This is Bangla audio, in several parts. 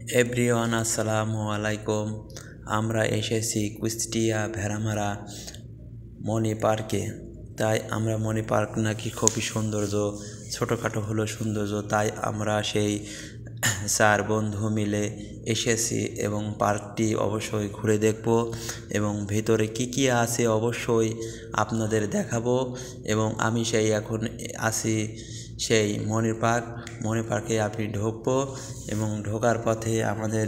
এভরিওয়ান আসসালামু আলাইকুম। আমরা এসেছি কুষ্টিয়া ভেড়ামারা মণি পার্কে। তাই আমরা মণি পার্ক নাকি খুবই সৌন্দর্য, ছোটোখাটো হলো সৌন্দর্য, তাই আমরা সেই 4 বন্ধু মিলে এসেছি এবং পার্কটি অবশ্যই ঘুরে দেখব এবং ভেতরে কি আছে অবশ্যই আপনাদের দেখাবো। এবং আমি সেই এখন আছি সেই মণি পার্কে আপনি ঢুকবো এবং ঢোকার পথে আমাদের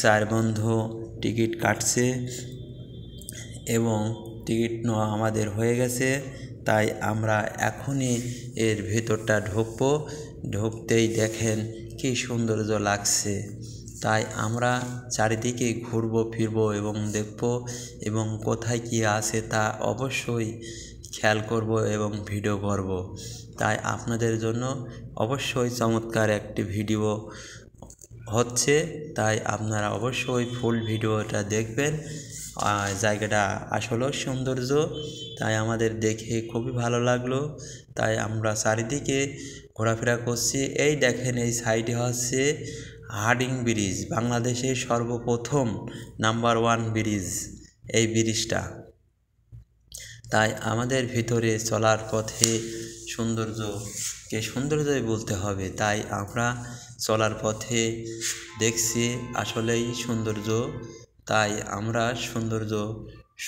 4 বন্ধু টিকিট কাটছে এবং টিকিট নেওয়া আমাদের হয়ে গেছে। তাই আমরা এখনই এর ভেতরটা ঢুকবো। ঢুকতেই দেখেন কি সৌন্দর্য লাগছে। তাই আমরা চারিদিকে ঘুরবো ফিরবো এবং দেখবো এবং কোথায় কি আছে তা অবশ্যই খেয়াল করব এবং ভিডিও করব। তাই আপনাদের জন্য অবশ্যই চমৎকার একটি ভিডিও হচ্ছে, তাই আপনারা অবশ্যই ফুল ভিডিওটা দেখবেন। জায়গাটা আসলেও সৌন্দর্য, তাই আমাদের দেখে খুবই ভালো লাগলো। তাই আমরা চারিদিকে ঘোরাফেরা করছি। এই দেখেন এই সাইডে হচ্ছে হার্ডিং ব্রিজ, বাংলাদেশের সর্বপ্রথম নাম্বার 1 ব্রিজ এই ব্রিজটা। তাই আমাদের ভিতরে চলার পথে সৌন্দর্যই বলতে হবে। তাই আমরা চলার পথে দেখছি আসলেই সৌন্দর্য। তাই আমরা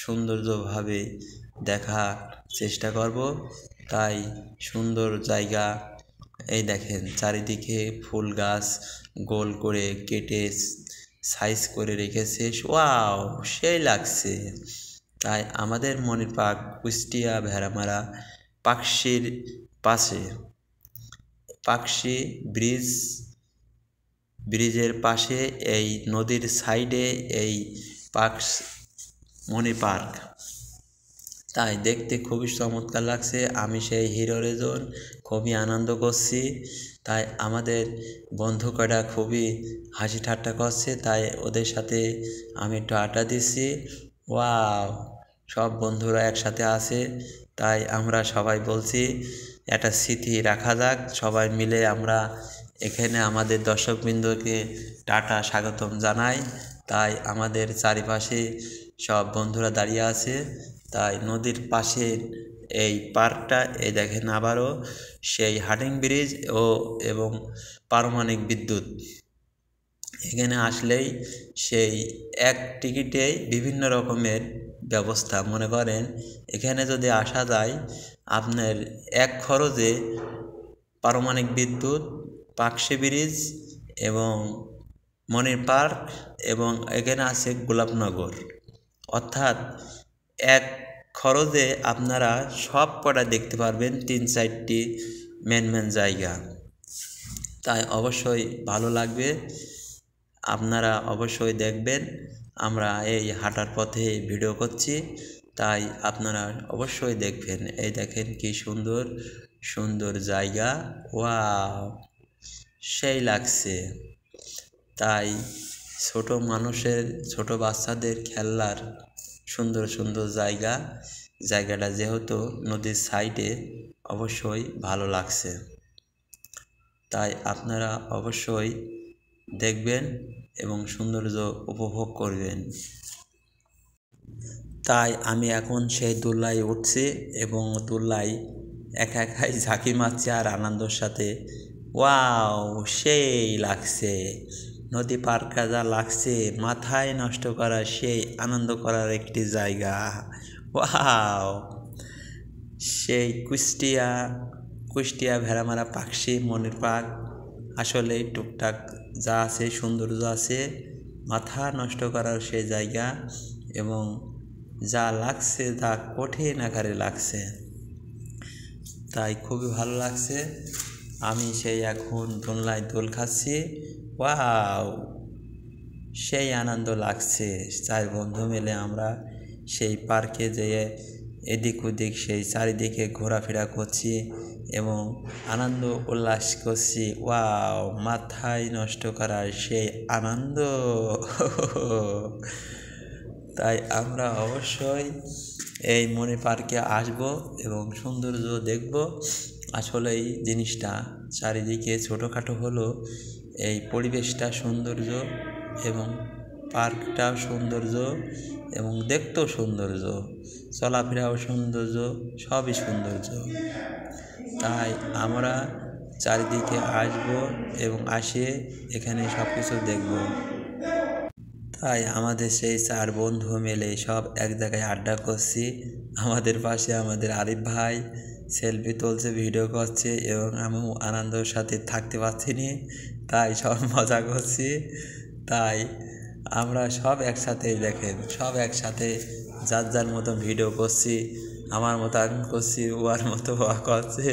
সৌন্দর্যভাবে দেখার চেষ্টা করব। তাই সুন্দর জায়গা, এই দেখেন চারিদিকে ফুল গাছ গোল করে কেটে সাইজ করে রেখেছে। ওয়াও, সেই লাগছে। তাই আমাদের মণি পার্ক কুষ্টিয়া ভেড়ামারা পাকশির পাশে, পাকশি ব্রিজের পাশে এই নদীর সাইডে এই মণি পার্ক। তাই দেখতে খুবই চমৎকার লাগছে। আমি সেই হিরো রেজন খুবই আনন্দ করছি। তাই আমাদের বন্ধু কটা খুবই হাসি ঠাট্টা করছে, তাই ওদের সাথে আমি একটু আড্ডা দিচ্ছি। ওয়াও, সব বন্ধুরা একসাথে আছে। তাই আমরা সবাই বলছি একটা স্মৃতি রাখা যাক সবাই মিলে। আমরা এখানে আমাদের দর্শকবৃন্দকে টাটা স্বাগতম জানাই। তাই আমাদের চারিপাশে সব বন্ধুরা দাঁড়িয়ে আছে। তাই নদীর পাশে এই পার্কটা, এই দেখেন আবারও সেই হার্ডিং ব্রিজ এবং পারমাণবিক বিদ্যুৎ। এখানে আসলেই সেই এক টিকিটেই বিভিন্ন রকমের ব্যবস্থা। মনে করেন এখানে যদি আসা যায় আপনার এক খরচে পারমাণবিক বিদ্যুৎ, পাকশি ব্রিজ এবং মণি পার্ক এবং এখানে আছে গোলাপনগর, অর্থাৎ এক খরচে আপনারা সব কটা দেখতে পারবেন 3-4টি মেন জায়গা। তাই অবশ্যই ভালো লাগবে, আপনারা অবশ্যই দেখবেন। আমরা এই হাঁটার পথে ভিডিও করছি, তাই আপনারা অবশ্যই দেখবেন। এই দেখেন কি সুন্দর সুন্দর জায়গা। ওয়াও, সেই লাগছে। তাই ছোট বাচ্চাদের খেলার সুন্দর জায়গাটা যেহেতু নদীর সাইডে, অবশ্যই ভালো লাগছে। তাই আপনারা অবশ্যই দেখবেন এবং সৌন্দর্য উপভোগ করবেন। তাই আমি এখন সেই দোলনায় উঠছি এবং দোলনায় একাই ঝাঁকি মারছি আর আনন্দের সাথে। ওয়াও, সেই লাগছে। নদী পার্কটা যা লাগছে, মাথায় নষ্ট করা সেই আনন্দ করার একটি জায়গা। ওয়াও, সেই কুষ্টিয়া ভেড়ামারা পাকশি মণি পার্ক আসলে টুকটাক যা আছে সৌন্দর্য আছে, মাথা নষ্ট করার সেই জায়গা এবং যা লাগছে তা কঠিন আকারে লাগছে। তাই খুবই ভালো লাগছে। আমি সেই এখন দোলনায় দোল খাচ্ছি। ওয়াও, সেই আনন্দ লাগছে। 4 বন্ধু মিলে আমরা সেই পার্কে যেয়ে এদিক ওদিক সেই চারিদিকে ঘোরাফেরা করছি এবং আনন্দ উল্লাস করছি। ওয়াও, মাথায় নষ্ট করার সেই আনন্দ। তাই আমরা অবশ্যই এই মণি পার্কে আসব এবং সৌন্দর্য দেখব। আসলে এই জিনিসটা চারিদিকে ছোটোখাটো হলো এই পরিবেশটা সৌন্দর্য এবং পার্কটাও সৌন্দর্য এবং দেখতেও সৌন্দর্য, চলাফেরাও সৌন্দর্য, সবই সৌন্দর্য। তাই আমরা চারিদিকে আসব এবং আসে এখানে সব কিছু দেখব। তাই আমাদের সেই 4 বন্ধু মিলে সব এক জায়গায় আড্ডা করছি। আমাদের পাশে আমাদের আরিফ ভাই সেলফি তুলছে, ভিডিও করছে এবং আমিও আনন্দের সাথে থাকতে পারছি না, তাই সব মজা করছি। তাই আমরা সব একসাথে দেখেন, সব একসাথে যার যার মতো ভিডিও করছি, আমার মতো আমি করছি, ওর মতো ও করছে,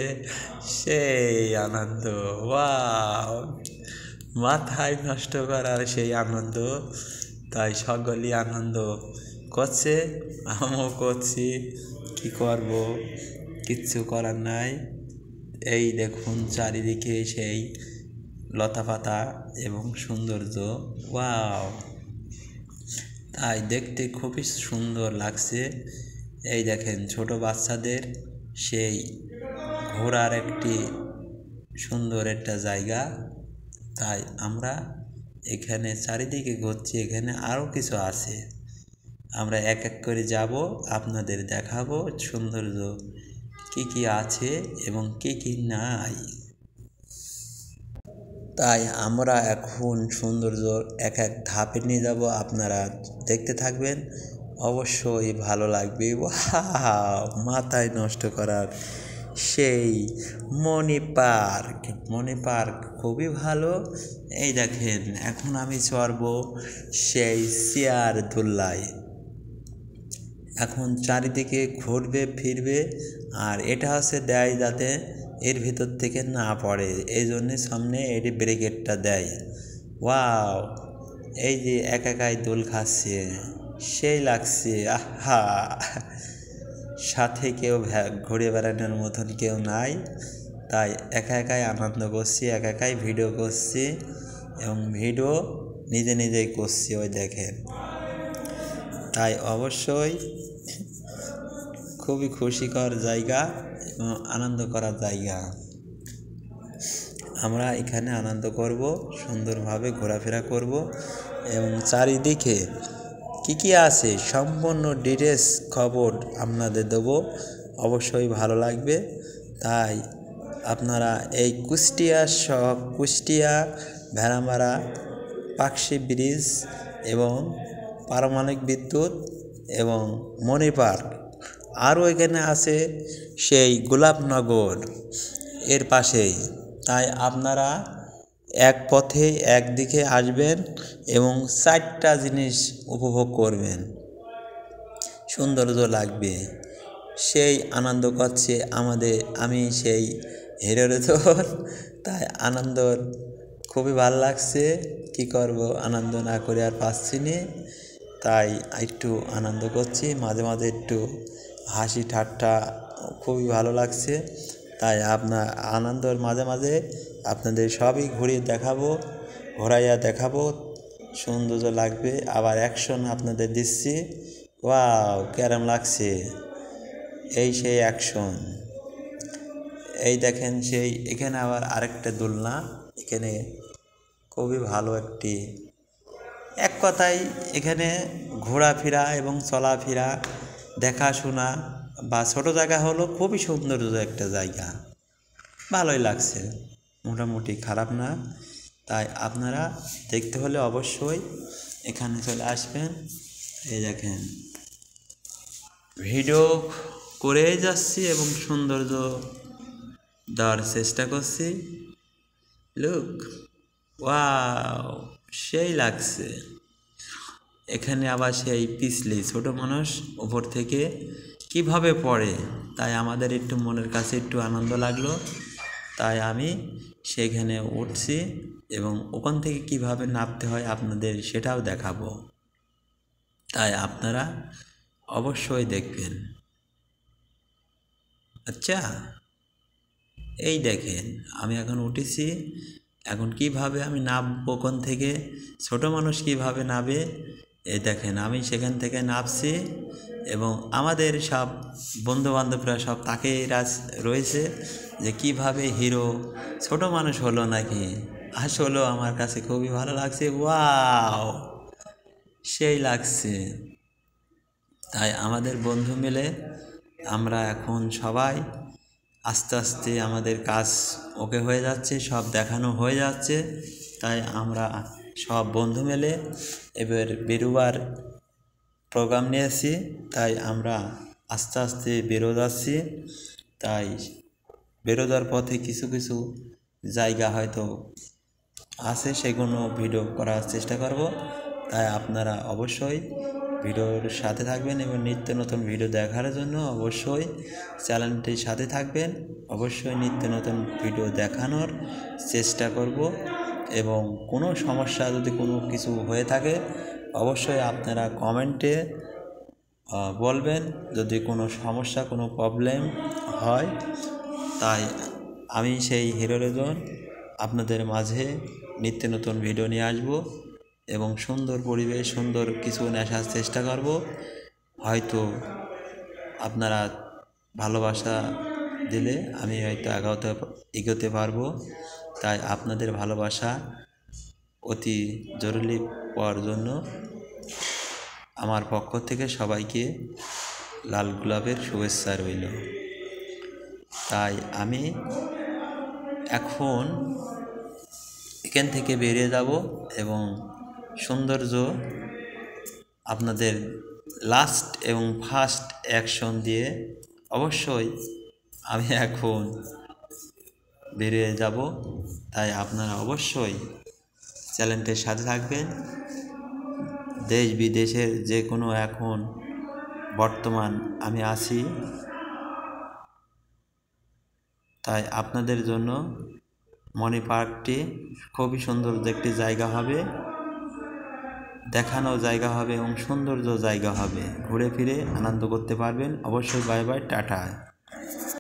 সেই আনন্দ, ওয়াও, মাথায় নষ্ট করার সেই আনন্দ। তাই সকলেই আনন্দ করছে, আমিও করছি, কি করব, কিচ্ছু করার নাই। এই দেখুন চারিদিকে সেই লতাপাতা এবং সৌন্দর্য, ওয়াও, তাই দেখতে খুবই সুন্দর লাগছে। এই দেখেন ছোট বাচ্চাদের সেই ঘোরার একটি সুন্দর একটা জায়গা। তাই আমরা এখানে চারিদিকে ঘুরছি, এখানে আরও কিছু আছে, আমরা এক এক করে যাব, আপনাদের দেখাবো সৌন্দর্য কী কী আছে এবং কী কী নাই। তাই আমরা এখন সৌন্দর্য এক এক ধাপে নিয়ে যাব, আপনারা দেখতে থাকবেন, অবশ্যই ভালো লাগবে। ওয়াও, মাথায় নষ্ট করার সেই মনি পার্ক খুবই ভালো। এই দেখেন এখন আমি চড়বো সেই চেয়ার দোলনায়, এখন চারিদিকে ঘুরবে ফিরবে, আর এটা হচ্ছে দেয় যাতে এর ভিতর থেকে না পড়ে, এই জন্যে সামনে এটি ব্রেকেটটা দেয়। ওয়াও, এই যে একাই দোল খাচ্ছে, সেই লাগছে, আহা, সাথে কেউ ঘুরে বেড়ানোর মতন কেউ নাই, তাই একাই আনন্দ করছি, একাই ভিডিও করছি এবং ভিডিও নিজেই করছি, ওই দেখেন। তাই অবশ্যই খুবই খুশিকর জায়গা এবং আনন্দ করার জায়গা। আমরা এখানে আনন্দ করব, সুন্দরভাবে ঘোরাফেরা করব এবং চারিদিকে কী কী আছে সম্পূর্ণ ডিটেলস খবর আপনাদের দেবো, অবশ্যই ভালো লাগবে। তাই আপনারা এই কুষ্টিয়া ভেড়ামারা পাকশি ব্রিজ এবং পারমাণবিক বিদ্যুৎ এবং মনি পার্ক, আরও এখানে আছে সেই গোলাপনগর এর পাশেই। তাই আপনারা এক পথে একদিকে আসবেন এবং 4টা জিনিস উপভোগ করবেন, সৌন্দর্য লাগবে, সেই আনন্দ করছে আমি সেই হিরো রেজর। তাই আনন্দ খুবই ভালো লাগছে, কি করব, আনন্দ না করে আর পাচ্ছি না, তাই একটু আনন্দ করছি, মাঝে মাঝে একটু হাসি ঠাট্টা খুবই ভালো লাগছে। তাই আপনার আনন্দর মাঝে মাঝে আপনাদের সবই ঘোরাইয়া দেখাবো, সৌন্দর্য লাগবে, আবার অ্যাকশন আপনাদের দিচ্ছি। ওয়াও, কেরম লাগছে, এই সেই অ্যাকশন। এই দেখেন সেই এখানে আবার আরেকটা দোলনা, এখানে খুবই ভালো একটি, এক কথায় এখানে ঘোরাফেরা এবং চলাফেরা দেখাশোনা বা ছোটো জায়গা হলো খুবই সৌন্দর্য একটা জায়গা, ভালোই লাগছে, মোটামুটি খারাপ না। তাই আপনারা দেখতে হলে অবশ্যই এখানে চলে আসবেন। এই দেখেন ভিডিও করে যাচ্ছি এবং সৌন্দর্য দেওয়ার চেষ্টা করছি। লুক, ওয়াও, সেই লাগছে। এখানে আবার সেই পিছলি ছোট মানুষ উপর থেকে কিভাবে পড়ে, তাই আমাদের একটু মনের কাছে একটু আনন্দ লাগলো, তাই আমি সেখানে উঠছি এবং ওখান থেকে কিভাবে নামতে হয় আপনাদের সেটাও দেখাবো। তাই আপনারা অবশ্যই দেখবেন। আচ্ছা, এই দেখেন আমি এখন উঠেছি, এখন কিভাবে আমি নামবো, ওখান থেকে ছোট মানুষ কিভাবে নামে, এই দেখেন আমি সেখান থেকে নামছি এবং আমাদের সব বন্ধুবান্ধবরা সব তাকে রয়েছে যে কিভাবে হিরো ছোট মানুষ হলো নাকি, আসলেও আমার কাছে খুবই ভালো লাগছে। ওয়াও, সেই লাগছে। তাই আমাদের বন্ধু মিলে আমরা এখন সবাই আস্তে আস্তে আমাদের কাজ ওকে হয়ে যাচ্ছে, সব দেখানো হয়ে যাচ্ছে। তাই আমরা সব বন্ধু মিলে এবার বেরোবার প্রোগ্রাম নিয়েছি। তাই আমরা আস্তে আস্তে বেরো যাচ্ছি। তাই বেরোবার পথে কিছু কিছু জায়গা হয়তো আছে, সেগুলো ভিডিও করার চেষ্টা করব। তাই আপনারা অবশ্যই ভিডিওর সাথে থাকবেন এবং নিত্য নতুন ভিডিও দেখার জন্য অবশ্যই চ্যানেলটির সাথে থাকবেন। অবশ্যই নিত্য নতুন ভিডিও দেখানোর চেষ্টা করব এবং কোনো সমস্যা যদি কোনো কিছু হয়ে থাকে অবশ্যই আপনারা কমেন্টে বলবেন। যদি কোনো সমস্যা কোনো প্রবলেম হয় তাই আমি সেই হিরো রেজন আপনাদের মাঝে নিত্য নতুন ভিডিও নিয়ে আসব এবং সুন্দর পরিবেশ সুন্দর কিছু নেশার চেষ্টা করব। হয়তো আপনারা ভালোবাসা দিলে আমি হয়তো এগোতে পারবো। তাই আপনাদের ভালোবাসা অতি জরুরি পাওয়ার জন্য আমার পক্ষ থেকে সবাইকে লাল গোলাপের শুভেচ্ছা রইল। তাই আমি এখন এখান থেকে বেরিয়ে যাব এবং সৌন্দর্য আপনাদের লাস্ট এবং ফার্স্ট অ্যাকশন দিয়ে অবশ্যই আমি এখন বেরিয়ে যাব। তাই আপনারা অবশ্যই চ্যানেলটির সাথে থাকবেন। দেশ বিদেশের যে কোনো এখন বর্তমান আমি আছি, তাই আপনাদের জন্য মনি পার্কটি খুবই সুন্দর একটি জায়গা হবে, দেখানো জায়গা হবে এবং সৌন্দর্য জায়গা হবে। ঘুরে ফিরে আনন্দ করতে পারবেন। অবশ্যই বাই বাই, টাটা।